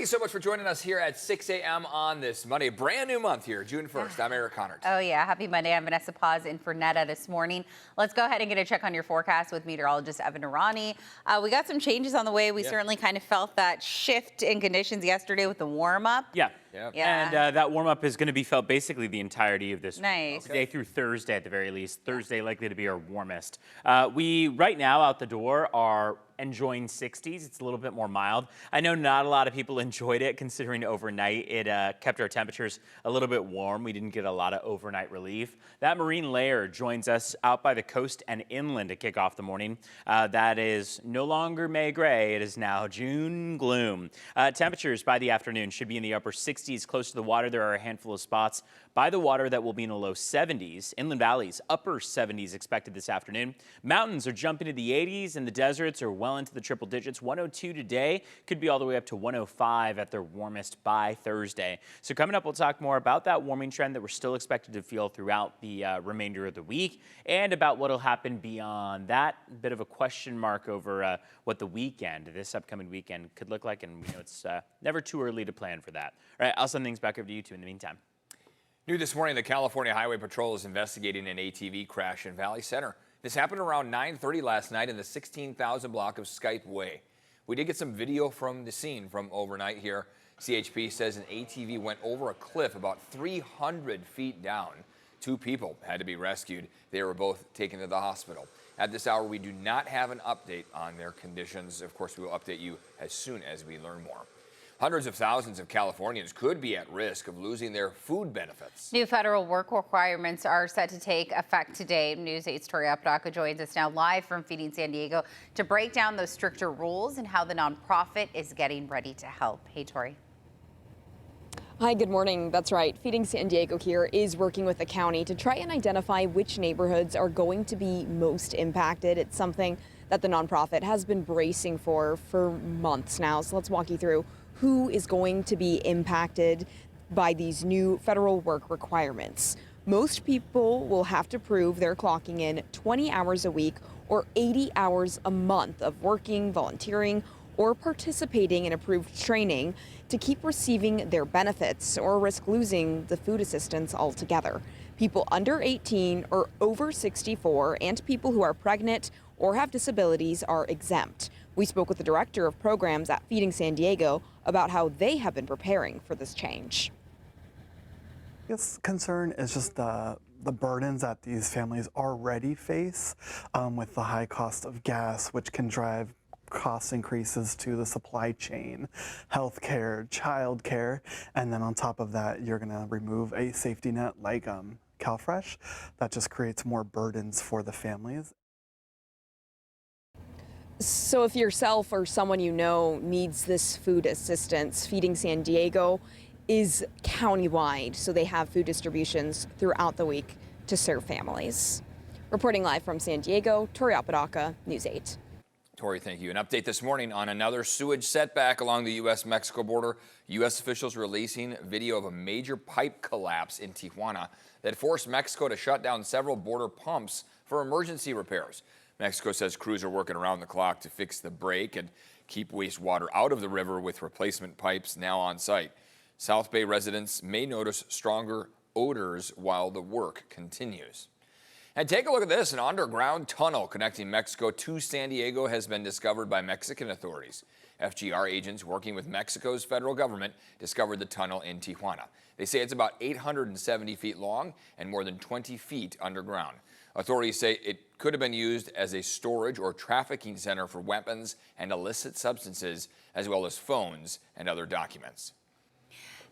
you so much for joining us here at 6 a.m. on this Monday. Brand new month here, June 1st. I'm Eric Connard. Oh, yeah. Happy Monday. I'm Vanessa Paz in for Netta this morning. Let's go ahead and get a check on your forecast with meteorologist Evan Arani. We got some changes on the way. We certainly kind of felt that shift in conditions yesterday with the warm-up. Yeah. And that warm-up is going to be felt basically the entirety of this today through Thursday at the very least. Thursday likely to be our warmest. We, right now, out the door are enjoying 60s. It's a little bit more mild. I know not a lot of people enjoyed it considering overnight it kept our temperatures a little bit warm. We didn't get a lot of overnight relief. That marine layer joins us out by the coast and inland to kick off the morning. That is no longer May gray. It is now June gloom. Temperatures by the afternoon should be in the upper 60s close to the water. There are a handful of spots by the water that will be in the low 70s. Inland valleys, upper 70s expected this afternoon. Mountains are jumping to the 80s and the deserts are well into the triple digits. 102 today, could be all the way up to 105 at their warmest by Thursday. So coming up, we'll talk more about that warming trend that we're still expected to feel throughout the remainder of the week and about what will happen beyond that. A bit of a question mark over what the weekend, this upcoming weekend, could look like. And we know it's never too early to plan for that. All right, I'll send things back over to you two in the meantime. New this morning, the California Highway Patrol is investigating an ATV crash in Valley Center. This happened around 9:30 last night in the 16,000 block of Skype Way. We did get some video from the scene from overnight here. CHP says an ATV went over a cliff about 300 feet down. 2 people had to be rescued. They were both taken to the hospital. At this hour, we do not have an update on their conditions. Of course, we will update you as soon as we learn more. Hundreds of thousands of Californians could be at risk of losing their food benefits. New federal work requirements are set to take effect today. News 8's Tori Apodaca joins us now live from Feeding San Diego to break down those stricter rules and how the nonprofit is getting ready to help. Hey, Tori. Hi, good morning. That's right. Feeding San Diego here is working with the county to try and identify which neighborhoods are going to be most impacted. It's something that the nonprofit has been bracing for months now. So let's walk you through who is going to be impacted by these new federal work requirements. Most people will have to prove they're clocking in 20 hours a week or 80 hours a month of working, volunteering, or participating in approved training to keep receiving their benefits or risk losing the food assistance altogether. People under 18 or over 64 and people who are pregnant or have disabilities are exempt. We spoke with the director of programs at Feeding San Diego about how they have been preparing for this change. Biggest concern is just the burdens that these families already face with the high cost of gas, which can drive cost increases to the supply chain, healthcare, childcare, and then on top of that, you're going to remove a safety net like CalFresh. That just creates more burdens for the families. So if yourself or someone you know needs this food assistance, Feeding San Diego is countywide, so they have food distributions throughout the week to serve families. Reporting live from San Diego, Tori Apodaca, News 8. Tori, thank you. An update this morning on another sewage setback along the U.S.-Mexico border. U.S. officials releasing video of a major pipe collapse in Tijuana that forced Mexico to shut down several border pumps for emergency repairs. Mexico says crews are working around the clock to fix the break and keep wastewater out of the river with replacement pipes now on site. South Bay residents may notice stronger odors while the work continues. And take a look at this. An underground tunnel connecting Mexico to San Diego has been discovered by Mexican authorities. FGR agents working with Mexico's federal government discovered the tunnel in Tijuana. They say it's about 870 feet long and more than 20 feet underground. Authorities say it could have been used as a storage or trafficking center for weapons and illicit substances, as well as phones and other documents.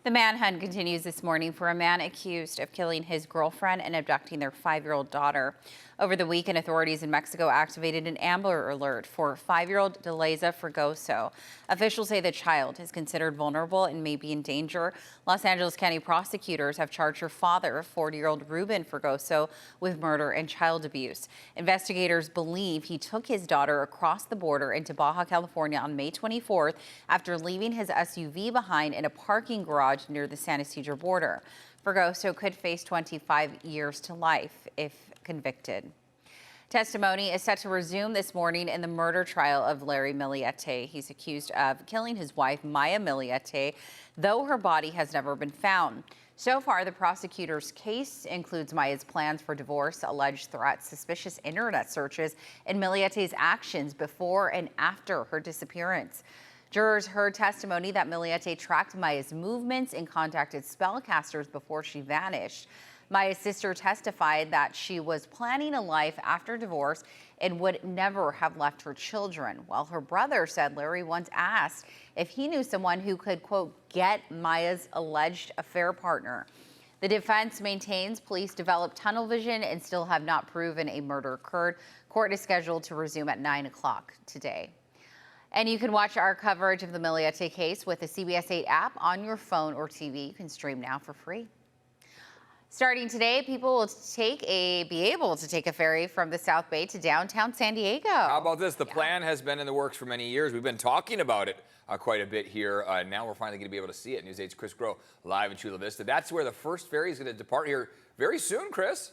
The manhunt continues this morning for a man accused of killing his girlfriend and abducting their 5-year-old daughter. Over the weekend, authorities in Mexico activated an Amber Alert for 5-year-old Deleza Fregoso. Officials say the child is considered vulnerable and may be in danger. Los Angeles County prosecutors have charged her father, 40-year-old Ruben Fregoso, with murder and child abuse. Investigators believe he took his daughter across the border into Baja California on May 24th after leaving his SUV behind in a parking garage near the San Ysidro border. Fregoso could face 25 years to life if convicted. Testimony is set to resume this morning in the murder trial of Larry Millete. He's accused of killing his wife, Maya Millete, though her body has never been found. So far, the prosecutor's case includes Maya's plans for divorce, alleged threats, suspicious internet searches, and Millete's actions before and after her disappearance. Jurors heard testimony that Millete tracked Maya's movements and contacted spellcasters before she vanished. Maya's sister testified that she was planning a life after divorce and would never have left her children, while her brother said Larry once asked if he knew someone who could, quote, get Maya's alleged affair partner. The defense maintains police developed tunnel vision and still have not proven a murder occurred. Court is scheduled to resume at 9 o'clock today. And you can watch our coverage of the Millete case with the CBS 8 app on your phone or TV. You can stream now for free. Starting today, people will be able to take a ferry from the South Bay to downtown San Diego. How about this? The plan has been in the works for many years. We've been talking about it quite a bit here. Now we're finally going to be able to see it. News 8's Chris Groh live in Chula Vista. That's where the first ferry is going to depart here very soon, Chris.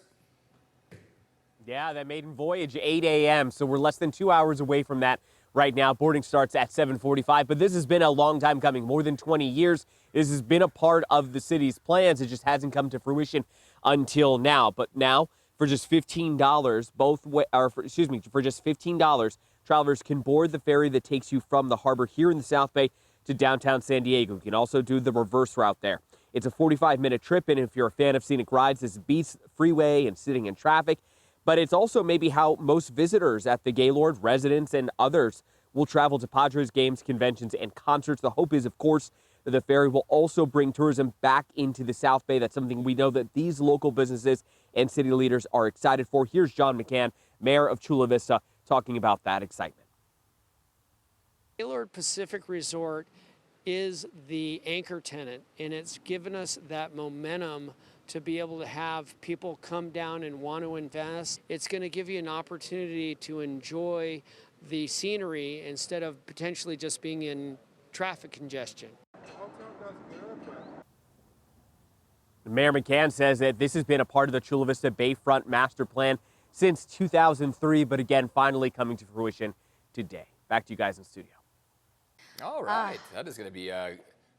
Yeah, that maiden voyage, 8 a.m., so we're less than 2 hours away from that right now. Boarding starts at 7:45, but this has been a long time coming, more than 20 years. This has been a part of the city's plans. It just hasn't come to fruition until now. But now, for just $15, for just $15, travelers can board the ferry that takes you from the harbor here in the South Bay to downtown San Diego. You can also do the reverse route there. It's a 45-minute trip, and if you're a fan of scenic rides, this beats freeway and sitting in traffic. But it's also maybe how most visitors at the Gaylord, residents, and others will travel to Padres games, conventions, and concerts. The hope is, of course, that the ferry will also bring tourism back into the South Bay. That's something we know that these local businesses and city leaders are excited for. Here's John McCann, mayor of Chula Vista, talking about that excitement. Gaylord Pacific Resort is the anchor tenant, and it's given us that momentum to be able to have people come down and want to invest. It's going to give you an opportunity to enjoy the scenery instead of potentially just being in traffic congestion. Mayor McCann says that this has been a part of the Chula Vista Bayfront Master Plan since 2003, but again, finally coming to fruition today. Back to you guys in studio. All right. That is going to be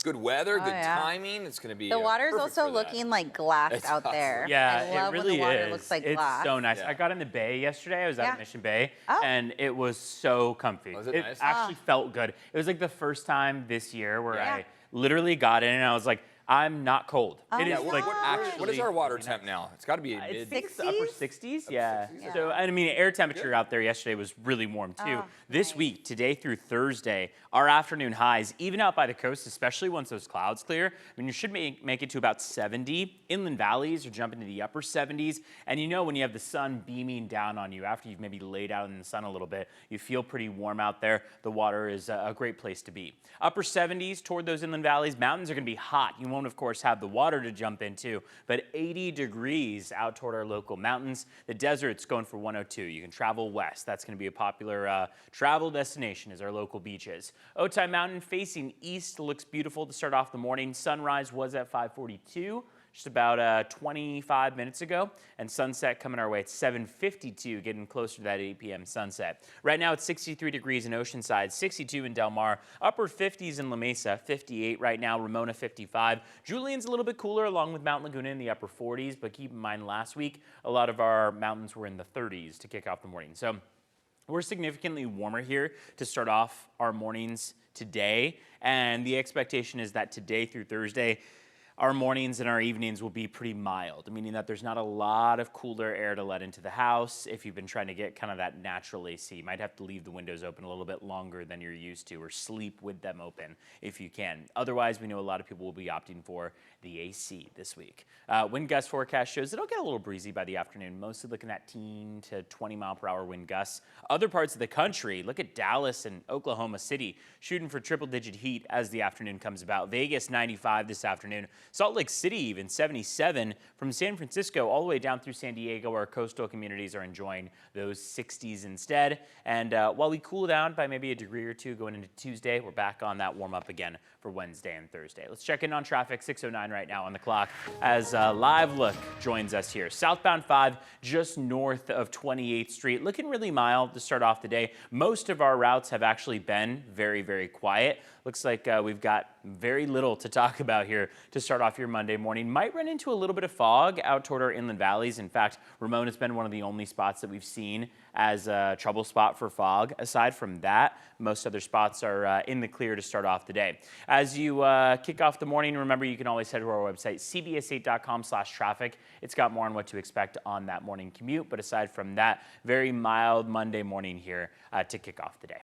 good weather, good timing. It's going to be The water's perfect also for that. looking like glass It's out awesome. there. Yeah, I love it really when the water is. looks like it's glass. so nice. Yeah. I got in the bay yesterday. I was Yeah. at Mission Bay, Oh. and it was so comfy. Was it nice? actually felt good. It was like the first time this year where Yeah. I literally got in and I was like, I'm not cold. It Yeah, is what, like what actually is our water really temp nice. now? It's got to be I mid. think it's the upper 60s, yeah. 60s? So, I mean, air temperature out there yesterday was really warm, too. Oh, this nice. week, today through Thursday, our afternoon highs, even out by the coast, especially once those clouds clear, I mean, you should make it to about 70. Inland valleys are jumping to the upper 70s. And you know when you have the sun beaming down on you after you've maybe laid out in the sun a little bit, you feel pretty warm out there. The water is a great place to be. Upper 70s toward those inland valleys. Mountains are going to be hot. You won't, of course, have the water to jump into, but 80 degrees out toward our local mountains. The desert's going for 102. You can travel west. That's going to be a popular travel destination as our local beaches. Otay Mountain facing east looks beautiful to start off the morning. Sunrise was at 5:42. Just about 25 minutes ago, and sunset coming our way at 7:52, getting closer to that 8 p.m. sunset. Right now it's 63 degrees in Oceanside, 62 in Del Mar, upper 50s in La Mesa, 58 right now, Ramona 55. Julian's a little bit cooler along with Mount Laguna in the upper 40s, but keep in mind last week a lot of our mountains were in the 30s to kick off the morning. So we're significantly warmer here to start off our mornings today, and the expectation is that today through Thursday, our mornings and our evenings will be pretty mild, meaning that there's not a lot of cooler air to let into the house. If you've been trying to get kind of that natural AC, you might have to leave the windows open a little bit longer than you're used to, or sleep with them open if you can. Otherwise, we know a lot of people will be opting for the AC this week. Wind gust forecast shows it'll get a little breezy by the afternoon, mostly looking at 10 to 20 mile per hour wind gusts. Other parts of the country, look at Dallas and Oklahoma City, shooting for triple-digit heat as the afternoon comes about. Vegas 95 this afternoon. Salt Lake City even 77. From San Francisco all the way down through San Diego, our coastal communities are enjoying those 60s instead. And while we cool down by maybe a degree or two going into Tuesday, we're back on that warm up again for Wednesday and Thursday. Let's check in on traffic. 6:09 right now on the clock as Live Look joins us here. Southbound 5 just north of 28th Street, looking really mild to start off the day. Most of our routes have actually been very, very quiet. Looks like we've got very little to talk about here to start off your Monday morning. Might run into a little bit of fog out toward our inland valleys. In fact, Ramon has been one of the only spots that we've seen as a trouble spot for fog. Aside from that, most other spots are in the clear to start off the day. As you kick off the morning, remember you can always head to our website, cbs8.com/traffic. It's got more on what to expect on that morning commute. But aside from that, very mild Monday morning here to kick off the day.